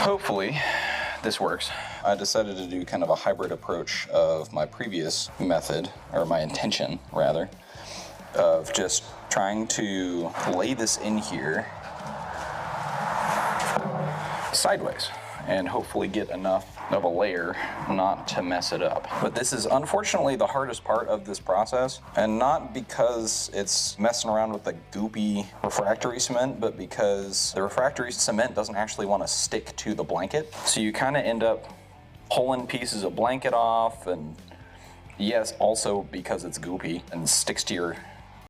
hopefully this works. I decided to do kind of a hybrid approach of my previous method, or my intention rather, of just trying to lay this in here sideways and hopefully get enough of a layer not to mess it up. But this is unfortunately the hardest part of this process, and not because it's messing around with the goopy refractory cement, but because the refractory cement doesn't actually want to stick to the blanket. So you kind of end up pulling pieces of blanket off, and yes, also because it's goopy and sticks to your